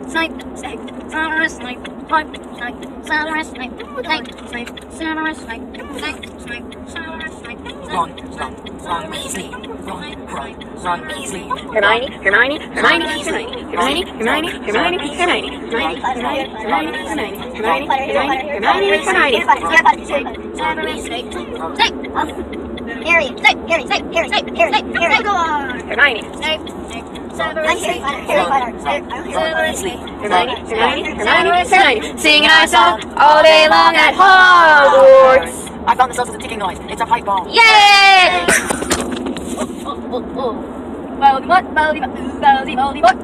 Snipe, snipe, samurai snipe, pipe, snipe, samurai snipe, snipe, snipe, samurai snipe, snipe, snipe, samurai snipe. Run, Weasley. Run, Weasley. Hermione, Hermione, Hermione, Hermione, Hermione, Hermione, Hermione, Hermione, Hermione, Hermione, Hermione, Snape, Harry, Snape, Harry, Snape, Harry, Snape, Harry, Snape, Harry, Hermione, Snape, singing our song all day long at Hogwarts. I found the source of the ticking noise. It's a pipe bomb. Yay! Oh. Baldy butt, baldy butt, baldy baldy butt.